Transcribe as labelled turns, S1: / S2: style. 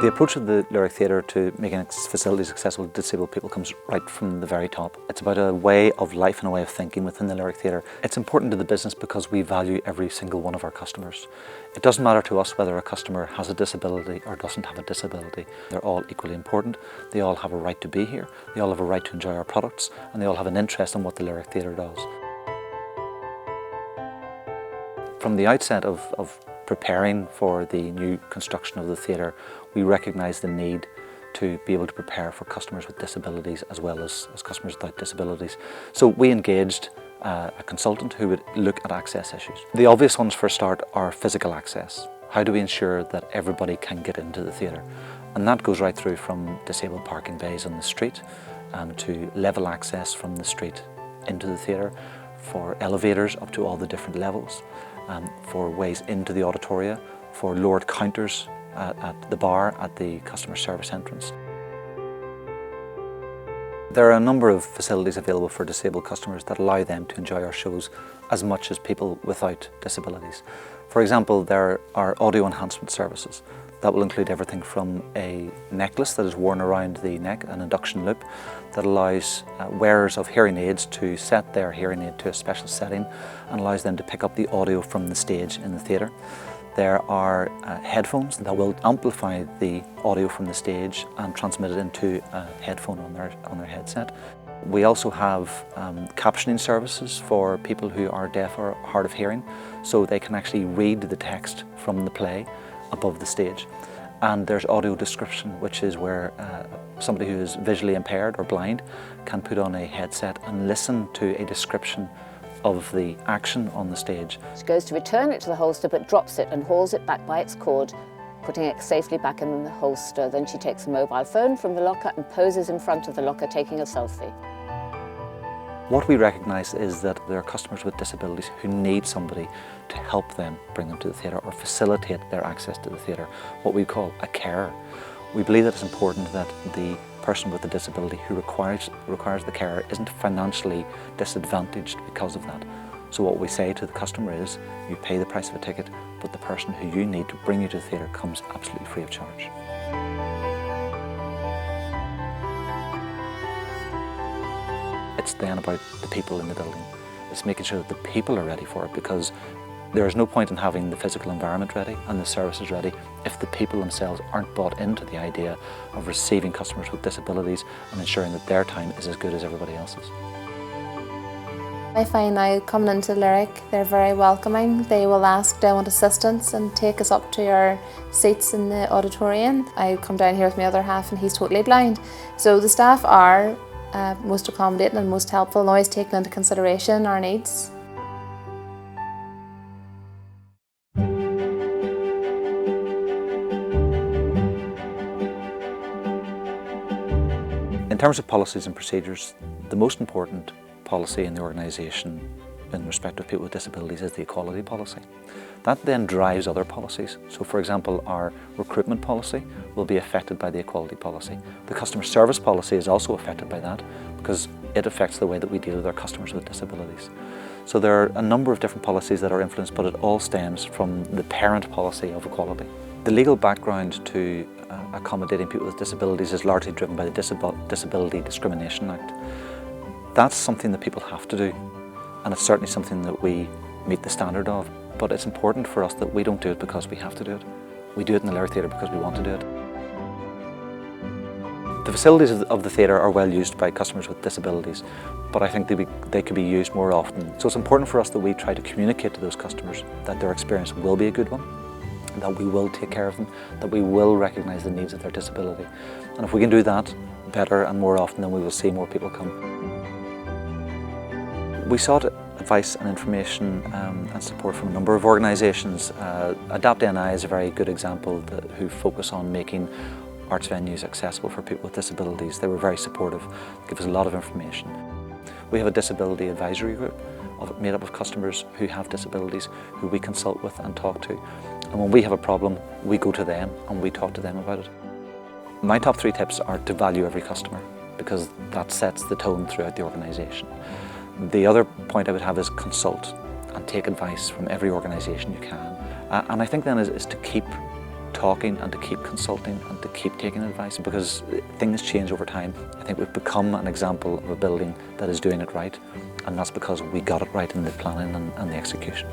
S1: The approach of the Lyric Theatre to making its facilities accessible to disabled people comes right from the very top. It's about a way of life and a way of thinking within the Lyric Theatre. It's important to the business because we value every single one of our customers. It doesn't matter to us whether a customer has a disability or doesn't have a disability. They're all equally important. They all have a right to be here. They all have a right to enjoy our products, and they all have an interest in what the Lyric Theatre does. From the outset of preparing for the new construction of the theatre, we recognised the need to be able to prepare for customers with disabilities as well as customers without disabilities. So we engaged a consultant who would look at access issues. The obvious ones for a start are physical access. How do we ensure that everybody can get into the theatre? And that goes right through from disabled parking bays on the street to level access from the street into the theatre, for elevators up to all the different levels, for ways into the auditoria, for lowered counters at the bar at the customer service entrance. There are a number of facilities available for disabled customers that allow them to enjoy our shows as much as people without disabilities. For example, there are audio enhancement services. That will include everything from a necklace that is worn around the neck, an induction loop, that allows wearers of hearing aids to set their hearing aid to a special setting and allows them to pick up the audio from the stage in the theatre. There are headphones that will amplify the audio from the stage and transmit it into a headphone on their headset. We also have captioning services for people who are deaf or hard of hearing, so they can actually read the text from the play above the stage. And there's audio description, which is where somebody who is visually impaired or blind can put on a headset and listen to a description of the action on the stage.
S2: She goes to return it to the holster but drops it and hauls it back by its cord, putting it safely back in the holster. Then she takes a mobile phone from the locker and poses in front of the locker taking a selfie.
S1: What we recognise is that there are customers with disabilities who need somebody to help them bring them to the theatre or facilitate their access to the theatre, what we call a carer. We believe that it's important that the person with a disability who requires the care isn't financially disadvantaged because of that. So what we say to the customer is, you pay the price of a ticket, but the person who you need to bring you to the theatre comes absolutely free of charge. It's then about the people in the building. It's making sure that the people are ready for it, because there is no point in having the physical environment ready and the services ready if the people themselves aren't bought into the idea of receiving customers with disabilities and ensuring that their time is as good as everybody else's.
S3: I find now coming into Lyric, they're very welcoming. They will ask, do I want assistance, and take us up to our seats in the auditorium. I come down here with my other half and he's totally blind. So the staff are most accommodating and most helpful and always taking into consideration our needs.
S1: In terms of policies and procedures, the most important policy in the organisation in respect of people with disabilities is the equality policy. That then drives other policies. So for example, our recruitment policy will be affected by the equality policy. The customer service policy is also affected by that because it affects the way that we deal with our customers with disabilities. So there are a number of different policies that are influenced, but it all stems from the parent policy of equality. The legal background to accommodating people with disabilities is largely driven by the Disability Discrimination Act. That's something that people have to do, and it's certainly something that we meet the standard of, but it's important for us that we don't do it because we have to do it. We do it in the Lyric Theatre because we want to do it. The facilities of the theatre are well used by customers with disabilities, but I think they could be used more often. So it's important for us that we try to communicate to those customers that their experience will be a good one, that we will take care of them, that we will recognise the needs of their disability. And if we can do that better and more often, then we will see more people come. We sought advice and information and support from a number of organisations. Adapt NI is a very good example who focus on making arts venues accessible for people with disabilities. They were very supportive, give us a lot of information. We have a disability advisory group made up of customers who have disabilities who we consult with and talk to. And when we have a problem, we go to them and we talk to them about it. My top 3 tips are to value every customer, because that sets the tone throughout the organisation. The other point I would have is consult and take advice from every organisation you can. And I think then is to keep talking and to keep consulting and to keep taking advice, because things change over time. I think we've become an example of a building that is doing it right, and that's because we got it right in the planning and the execution.